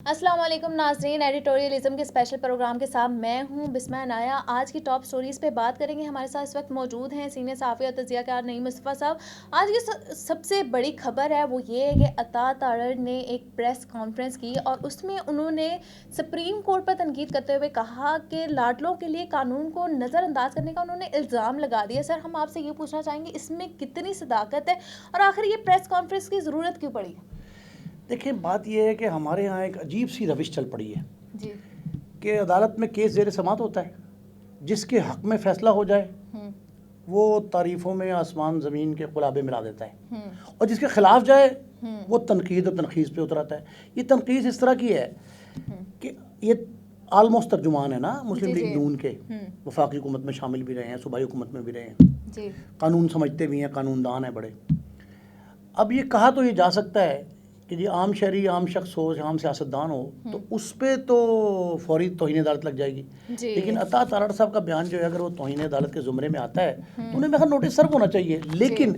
السلام علیکم ناظرین، ایڈیٹوریلزم کے اسپیشل پروگرام کے ساتھ میں ہوں بسمہ عنایہ۔ آج کی ٹاپ سٹوریز پہ بات کریں گے۔ ہمارے ساتھ اس وقت موجود ہیں سینئر صحافی اور تجزیہ کار نعیم مصطفیٰ صاحب۔ آج کی سب سے بڑی خبر ہے وہ یہ ہے کہ عطا تارڑ نے ایک پریس کانفرنس کی اور اس میں انہوں نے سپریم کورٹ پر تنقید کرتے ہوئے کہا کہ لاڈلوں کے لیے قانون کو نظر انداز کرنے کا انہوں نے الزام لگا دیا۔ سر، ہم آپ سے یہ پوچھنا چاہیں گے اس میں کتنی صداقت ہے اور آخر یہ پریس کانفرنس کی ضرورت کیوں پڑی؟ دیکھیں، بات یہ ہے کہ ہمارے ہاں ایک عجیب سی روش چل پڑی ہے جی کہ عدالت میں کیس زیر سماعت ہوتا ہے، جس کے حق میں فیصلہ ہو جائے وہ تعریفوں میں آسمان زمین کے قلابے ملا دیتا ہے، اور جس کے خلاف جائے وہ تنقید اور تنخیص پہ اتراتا ہے۔ یہ تنقید اس طرح کی ہے کہ یہ آلموسٹ ترجمان ہے نا مسلم لیگ نون کے، وفاقی حکومت میں شامل بھی رہے ہیں، صوبائی حکومت میں بھی رہے ہیں، قانون سمجھتے بھی ہیں، قانون دان ہیں بڑے۔ اب یہ کہا تو یہ جا سکتا ہے کہ جی عام شہری، عام شخص ہو، عام سیاستدان ہو تو اس پہ تو فوری توہین عدالت لگ جائے گی، لیکن عطا تارڑ صاحب کا بیان جو ہے اگر وہ توہین عدالت کے زمرے میں آتا ہے تو انہیں میرا نوٹس سرو ہونا چاہیے۔ لیکن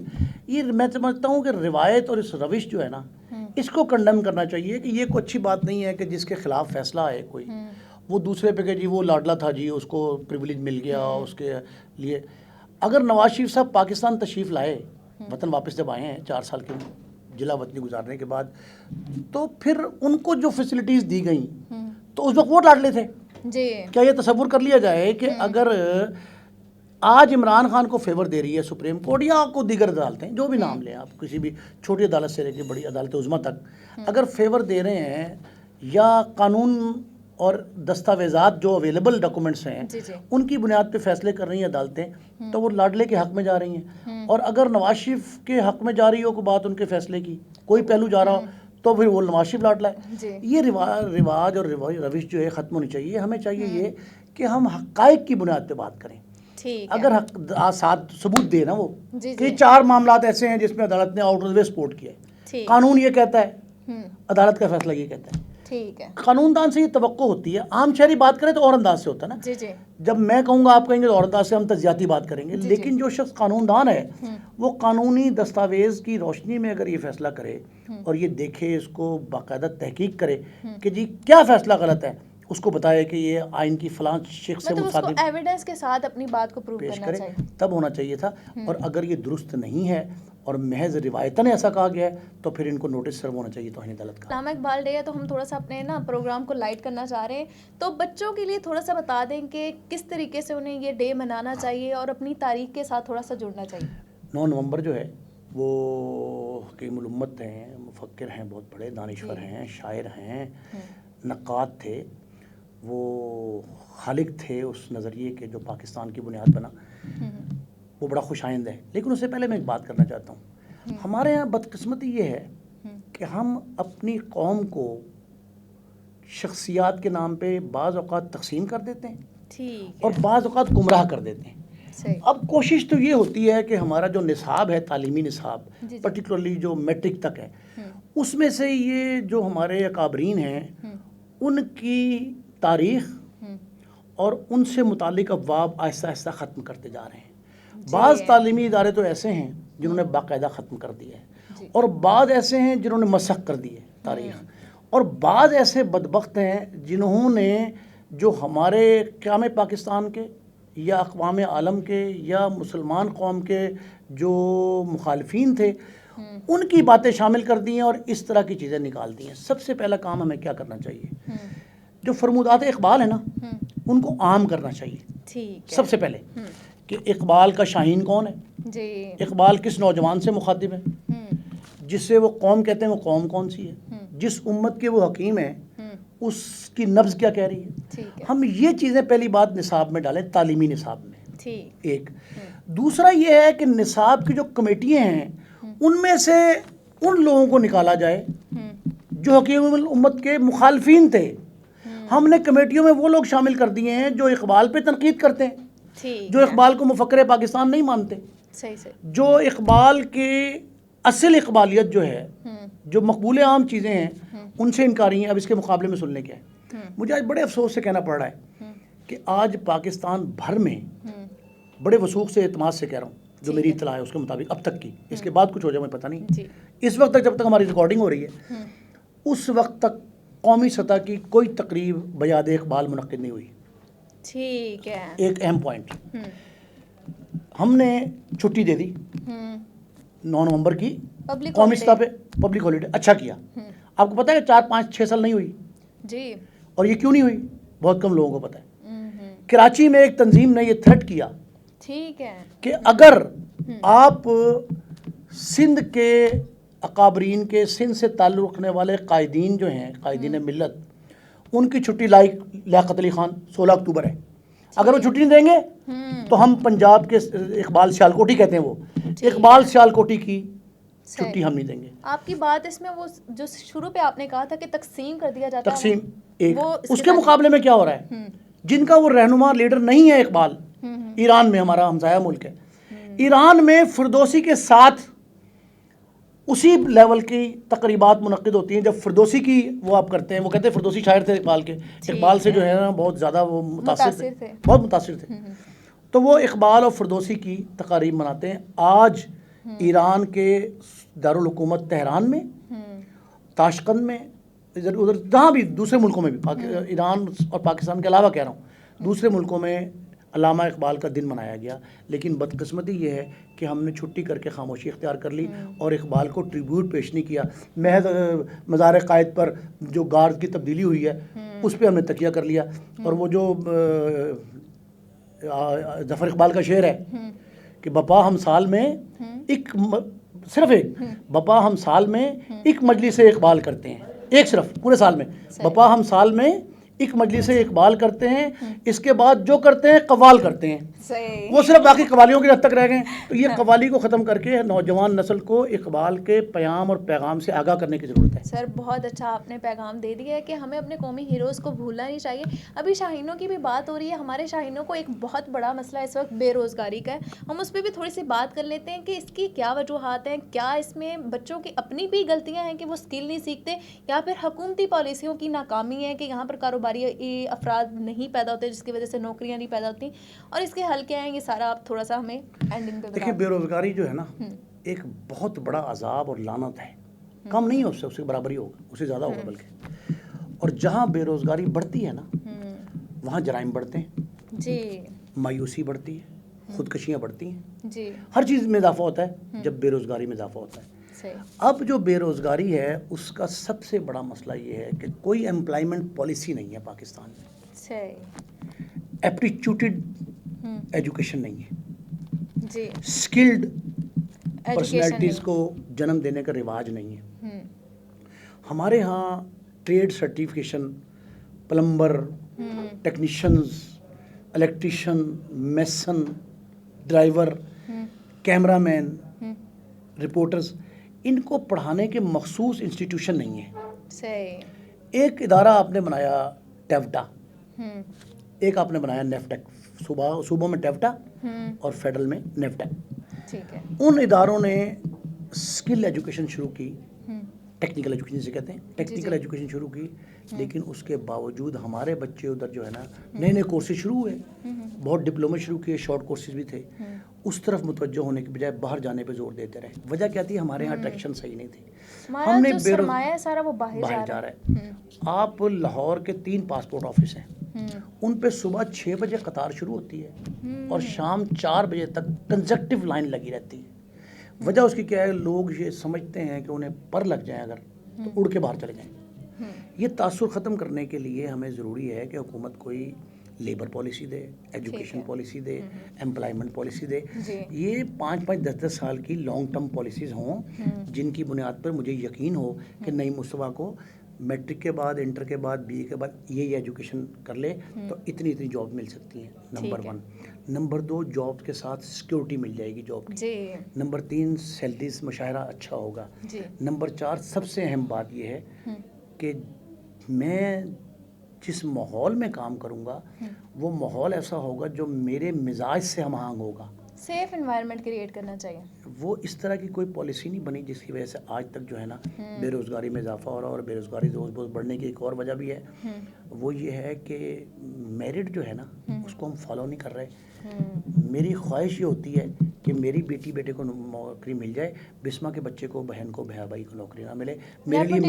یہ میں سمجھتا ہوں کہ روایت اور اس روش جو ہے نا، اس کو کنڈم کرنا چاہیے کہ یہ کوئی اچھی بات نہیں ہے کہ جس کے خلاف فیصلہ آئے کوئی وہ دوسرے پہ کہ جی وہ لاڈلا تھا، جی اس کو پریویلیج مل گیا اس کے لیے۔ اگر نواز شریف صاحب پاکستان تشریف لائے، وطن واپس جب آئے ہیں 4 سال کے جلا وطنی گزارنے کے بعد، تو پھر ان کو جو فیسلٹیز دی گئیں تو اس وقت وہ لاڈلے تھے۔ کیا یہ تصور کر لیا جائے کہ اگر آج عمران خان کو فیور دے رہی ہے سپریم کورٹ یا کو دیگر عدالتیں، جو بھی نام لیں آپ، کسی بھی چھوٹی عدالت سے لے کے بڑی عدالت عظمیٰ تک، اگر فیور دے رہے ہیں یا قانون اور دستاویزات جو اویلیبل ڈاکومنٹس ہیں ان کی بنیاد پہ فیصلے کر رہی ہیں عدالتیں، تو وہ لاڈلے کے حق میں جا رہی ہیں۔ اور اگر نواز شریف کے حق میں جا رہی ہو کوئی بات ان کے فیصلے کی، کوئی پہلو جا رہا ہو، تو پھر وہ نواز شریف لاڈلا ہے۔ یہ رواج اور روش جو ہے ختم ہونی چاہیے۔ ہمیں چاہیے یہ کہ ہم حقائق کی بنیاد پہ بات کریں۔ اگر ثبوت دے نا وہ کہ 4 معاملات ایسے ہیں جس میں عدالت نے آؤٹ آف وے سپورٹ کیا ہے، قانون یہ کہتا ہے، عدالت کا فیصلہ یہ کہتا ہے، قانون دان سے یہ توقع ہوتی ہے۔ عام شہری بات کرے تو اور انداز سے ہوتا ہے نا، جب میں کہوں گا آپ کہیں گے تو اور انداز سے ہم تجزیاتی بات کریں گے، لیکن جو شخص قانون دان ہے وہ قانونی دستاویز کی روشنی میں اگر یہ فیصلہ کرے اور یہ دیکھے، اس کو باقاعدہ تحقیق کرے کہ جی کیا فیصلہ غلط ہے، اس کو بتائے کہ یہ آئین کی فلاں شخص سے مطلب ایویڈنس کے ساتھ اپنی بات کو پیش کرے، تب ہونا چاہیے تھا۔ اور اگر یہ درست نہیں ہے اور محض روایتاً ایسا کہا گیا ہے تو پھر ان کو نوٹس سرو ہونا چاہیے توہین عدالت کا۔ علامہ اقبال ڈے ہے تو ہم تھوڑا سا اپنے پروگرام کو لائٹ کرنا چاہ رہے ہیں، تو بچوں کے لیے تھوڑا سا بتا دیں کہ کس طریقے سے انہیں یہ ڈے منانا چاہیے اور اپنی تاریخ کے ساتھ تھوڑا سا جڑنا چاہیے۔ 9 نومبر جو ہے وہ حکیم الامت ہیں، مفکر ہیں، بہت بڑے دانشور ہیں، شاعر ہیں، نقاد تھے، وہ خالق تھے اس نظریے کے جو پاکستان کی بنیاد بنا، وہ بڑا خوش آئند ہے۔ لیکن اس سے پہلے میں ایک بات کرنا چاہتا ہوں، ہمارے یہاں بدقسمتی یہ ہے کہ ہم اپنی قوم کو شخصیات کے نام پہ بعض اوقات تقسیم کر دیتے ہیں اور بعض اوقات گمراہ کر دیتے ہیں۔ اب کوشش تو یہ ہوتی ہے کہ ہمارا جو نصاب ہے، تعلیمی نصاب، پرٹیکولرلی جو میٹرک تک ہے، اس میں سے یہ جو ہمارے اکابرین ہیں ان کی تاریخ اور ان سے متعلق ابواب آہستہ آہستہ ختم کرتے جا رہے ہیں۔ بعض تعلیمی ادارے تو ایسے ہیں جنہوں نے باقاعدہ ختم کر دیا ہے، اور بعض ایسے ہیں جنہوں نے مسخ کر دی ہے تاریخ، اور بعض ایسے بدبخت ہیں جنہوں نے جو ہمارے قیام پاکستان کے یا اقوام عالم کے یا مسلمان قوم کے جو مخالفین تھے ان کی باتیں شامل کر دی ہیں اور اس طرح کی چیزیں نکال دی ہیں۔ سب سے پہلا کام ہمیں کیا کرنا چاہیے؟ جو فرمودات اقبال ہیں نا ان کو عام کرنا چاہیے سب سے پہلے، کہ اقبال کا شاہین کون ہے، اقبال کس نوجوان سے مخاطب ہے، جس سے وہ قوم کہتے ہیں وہ قوم کون سی ہے، جس امت کے وہ حکیم ہیں اس کی نبض کیا کہہ رہی ہے۔ ہم یہ چیزیں پہلی بات نصاب میں ڈالیں، تعلیمی نصاب میں۔ ایک دوسرا یہ ہے کہ نصاب کی جو کمیٹیاں ہیں ان میں سے ان لوگوں کو نکالا جائے جو حکیم الامت کے مخالفین تھے۔ ہم نے کمیٹیوں میں وہ لوگ شامل کر دیے ہیں جو اقبال پہ تنقید کرتے ہیں، جو اقبال کو مفکر پاکستان نہیں مانتے، جو اقبال کے اصل اقبالیت جو ہے، جو مقبول عام چیزیں ہیں ان سے انکاری ہیں۔ اب اس کے مقابلے میں سن لیں کیا ہے، مجھے آج بڑے افسوس سے کہنا پڑ رہا ہے کہ آج پاکستان بھر میں بڑے وثوق سے اعتماد سے کہہ رہا ہوں، جو میری اطلاع ہے اس کے مطابق اب تک کی، اس کے بعد کچھ ہو جائے مجھے پتہ نہیں، اس وقت تک جب تک ہماری ریکارڈنگ ہو رہی ہے اس وقت تک قومی سطح کی کوئی تقریب بیاد اقبال منعقد نہیں ہوئی. ٹھیک ہے. ایک اہم پوائنٹ, ہم نے چھٹی دے دی 9 نومبر کی قومی سطح پہ, پبلک ہالیڈے. اچھا کیا. آپ کو پتہ ہے 4 5 6 سال نہیں ہوئی جی, اور یہ کیوں نہیں ہوئی بہت کم لوگوں کو پتہ ہے. کراچی میں ایک تنظیم نے یہ تھریٹ کیا, ٹھیک ہے, کہ اگر آپ سندھ کے اکابرین کے, سندھ سے تعلق رکھنے والے قائدین جو ہیں, قائدین ملت, ان کی چھٹی لیاقت علی خان 16 اکتوبر ہے, اگر وہ چھٹی نہیں دیں گے تو ہم پنجاب کے اقبال سیالکوٹی کہتے ہیں, وہ اقبال سیالکوٹی کی چھٹی ہم نہیں دیں گے. آپ کی بات اس میں وہ جو شروع پہ آپ نے کہا تھا کہ تقسیم کر دیا جاتا ہے, تقسیم ایک, اس کے مقابلے میں کیا ہو رہا ہے, جن کا وہ رہنما لیڈر نہیں ہے اقبال, ایران میں, ہمارا ہمسایہ ملک ہے, ایران میں فردوسی کے ساتھ اسی لیول کی تقریبات منعقد ہوتی ہیں. جب فردوسی کی وہ آپ کرتے ہیں, وہ کہتے ہیں فردوسی شاعر تھے اقبال کے, اقبال سے جو ہے نا بہت زیادہ وہ متاثر تھے, بہت متاثر تھے, تو وہ اقبال اور فردوسی کی تقاریب مناتے ہیں. آج ایران کے دارالحکومت تہران میں, تاشقند میں, ادھر جہاں بھی دوسرے ملکوں میں بھی, ایران اور پاکستان کے علاوہ کہہ رہا ہوں, دوسرے ملکوں میں علامہ اقبال کا دن منایا گیا. لیکن بدقسمتی یہ ہے کہ ہم نے چھٹی کر کے خاموشی اختیار کر لی اور اقبال کو ٹریبیوٹ پیش نہیں کیا. محض مزار قائد پر جو گارڈ کی تبدیلی ہوئی ہے اس پہ ہم نے تکیہ کر لیا, اور وہ جو ظفر اقبال کا شعر ہے کہ بپا ہم سال میں صرف ایک بپا ہم سال میں ایک مجلس اقبال کرتے ہیں, ایک صرف پورے سال میں, بپا ہم سال میں ایک مجلس اقبال کرتے ہیں, اس کے بعد جو کرتے ہیں قوال کرتے ہیں. وہ صرف باقی قوالیوں کی حد تک رہ گئے. تو یہ قوالی کو ختم کر کے نوجوان نسل کو اقبال کے پیام اور پیغام سے آگاہ کرنے کی ضرورت ہے. سر بہت اچھا آپ نے پیغام دے دیا ہے کہ ہمیں اپنے قومی ہیروز کو بھولنا نہیں چاہیے. ابھی شاہینوں کی بھی بات ہو رہی ہے, ہمارے شاہینوں کو ایک بہت بڑا مسئلہ اس وقت بے روزگاری کا ہے, ہم اس پہ بھی تھوڑی سی بات کر لیتے ہیں کہ اس کی کیا وجوہات ہیں, کیا اس میں بچوں کی اپنی بھی غلطیاں ہیں کہ وہ اسکل نہیں سیکھتے, یا پھر حکومتی پالیسیوں کی ناکامی ہے کہ یہاں پر کاروباری افراد نہیں پیدا ہوتے جس کی وجہ سے نوکریاں نہیں پیدا ہوتی, اور اس کے حل کیا ہیں, یہ سارا آپ تھوڑا سا ہمیں اینڈنگ پہ بتائیں. دیکھیں, بے روزگاری جو ہے نا ایک بہت بڑا عذاب اور لعنت ہے, کم نہیں ہے اس سے برابر ہی ہوگا, اس سے زیادہ ہوگا بلکہ. اور جہاں بے روزگاری بڑھتی ہے نا وہاں جرائم بڑھتے ہیں, جی, مایوسی بڑھتی ہے, خودکشیاں بڑھتی ہیں, جی, ہر چیز میں اضافہ ہوتا ہے جب بے روزگاری میں اضافہ ہوتا ہے. اب جو بے روزگاری ہے اس کا سب سے بڑا مسئلہ یہ ہے کہ کوئی امپلائمنٹ پالیسی نہیں ہے پاکستان میں, ایپٹیچیوٹڈ ایجوکیشن نہیں ہے, جی, اسکلڈ پرسنالٹیز کو جنم دینے کا رواج نہیں ہے. ہمارے ہاں trade certification, plumber, technicians, electrician, mason, driver, cameraman, reporters, ان کو پڑھانے کے مخصوص انسٹیٹیوشن نہیں ہیں. ایک ادارہ آپ نے بنایا ٹیوٹا, ایک آپ نے بنایا نیفٹیک, صوبوں میں ٹیوٹا اور فیڈرل میں نیفٹیک. ان اداروں نے اسکل ایجوکیشن شروع کی, ٹیکنیکل ایجوکیشن جسے کہتے ہیں, ٹیکنیکل ایجوکیشن شروع کی, لیکن اس کے باوجود ہمارے بچے ادھر جو ہے نا نئے نئے کورسز شروع ہوئے, بہت ڈپلومے شروع کیے, شارٹ کورسز بھی تھے, اس طرف متوجہ ہونے کی بجائے باہر جانے پہ زور دیتے رہے. وجہ کیا تھی, ہمارے یہاں اٹریکشن صحیح نہیں تھی, ہم نے سرمایہ سارا وہ باہر جا رہا ہے. آپ لاہور کے 3 پاسپورٹ آفس ہیں, ان پہ صبح 6 بجے قطار شروع ہوتی ہے اور شام 4 بجے تک کنزیکٹیو لائن لگی رہتی ہے. وجہ اس کی کیا ہے, لوگ یہ سمجھتے ہیں کہ انہیں پر لگ جائیں اگر تو اڑ کے باہر چلے جائیں. یہ تاثر ختم کرنے کے لیے ہمیں ضروری ہے کہ حکومت کوئی لیبر پالیسی دے, ایجوکیشن پالیسی دے, امپلائمنٹ پالیسی دے. یہ 5-5-10 سال کی لانگ ٹرم پالیسیز ہوں جن کی بنیاد پر مجھے یقین ہو کہ نئی مصطفیٰ کو میٹرک کے بعد, انٹر کے بعد, بی اے کے بعد یہ ایجوکیشن کر لے تو اتنی جاب مل سکتی ہیں. نمبر 1. نمبر 2, جاب کے ساتھ سیکیورٹی مل جائے گی جاب کی. نمبر 3, سیلریز مشاہرہ اچھا ہوگا. نمبر 4, سب سے اہم بات یہ ہے کہ میں جس ماحول میں کام کروں گا وہ ماحول ایسا ہوگا جو میرے مزاج سے ہم آہنگ ہوگا. سیف انوائرمنٹ کریٹ کرنا چاہیے. وہ اس طرح کی کوئی پالیسی نہیں بنی جس کی وجہ سے آج تک جو ہے نا بے روزگاری میں اضافہ ہو رہا. اور بے روزگاری روز روز بڑھنے کی ایک اور وجہ بھی ہے, وہ یہ ہے کہ میرٹ جو ہے نا اس کو ہم فالو نہیں کر رہے. میری خواہش یہ ہوتی ہے کہ میری بیٹی بیٹے کو نوکری مل جائے, بسما کے بچے کو, بہن کو, بھیا بھائی کو نوکری نہ ملے. میرے لیے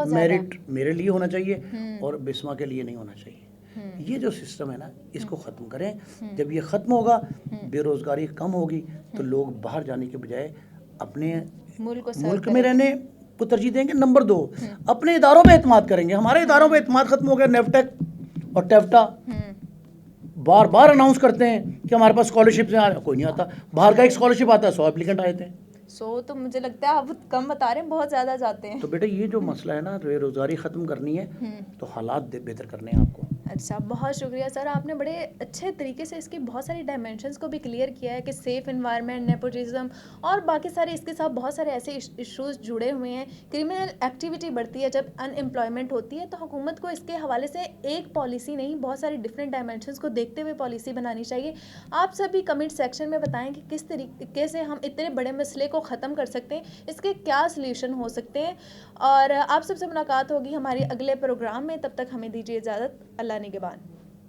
میرٹ میرے لیے ہونا چاہیے اور بسما کے لیے نہیں ہونا چاہیے. یہ جو سسٹم ہے نا, اس کو ختم کریں. جب یہ ختم ہوگا, بے روزگاری کم ہوگی, تو لوگ باہر جانے کے بجائے اپنے ملک میں رہنے کو ترجیح دیں گے. نمبر 2, اپنے اداروں پہ اعتماد کریں گے. ہمارے اداروں پہ اعتماد ختم ہو گیا. نیفٹیک اور ٹیفٹا بار بار اناؤنس کرتے ہیں کہ ہمارے پاس اسکالرشپس ہیں, کوئی نہیں آتا. باہر کا ایک اسکالرشپ آتا ہے, 100 اپلیکنٹ آئے تھے. تو مجھے لگتا ہے آپ کم بتا رہے ہیں, بہت زیادہ جاتے ہیں. تو بیٹا یہ جو مسئلہ ہے نا, بے روزگاری ختم کرنی ہے تو حالات بہتر کرنے ہیں آپ کو. اچھا, بہت شکریہ سر, آپ نے بڑے اچھے طریقے سے اس کی بہت ساری ڈائمینشنس کو بھی کلیئر کیا ہے کہ سیف انوائرمنٹ, نیپوٹزم اور باقی سارے اس کے ساتھ بہت سارے ایسے ایشوز جڑے ہوئے ہیں. کرمنل ایکٹیویٹی بڑھتی ہے جب ان امپلائمنٹ ہوتی ہے, تو حکومت کو اس کے حوالے سے ایک پالیسی نہیں, بہت ساری ڈفرینٹ ڈائمینشنس کو دیکھتے ہوئے پالیسی بنانی چاہیے. آپ سبھی کمنٹ سیکشن میں بتائیں کہ کس طریقے سے ہم اتنے بڑے مسئلے کو ختم کر سکتے ہیں, اس کے کیا سلیوشن ہو سکتے ہیں. اور آپ سب سے ملاقات ہوگی ہماری اگلے پروگرام میں. تب تک ہمیں دیجیے اجازت. اللہ نگہبان.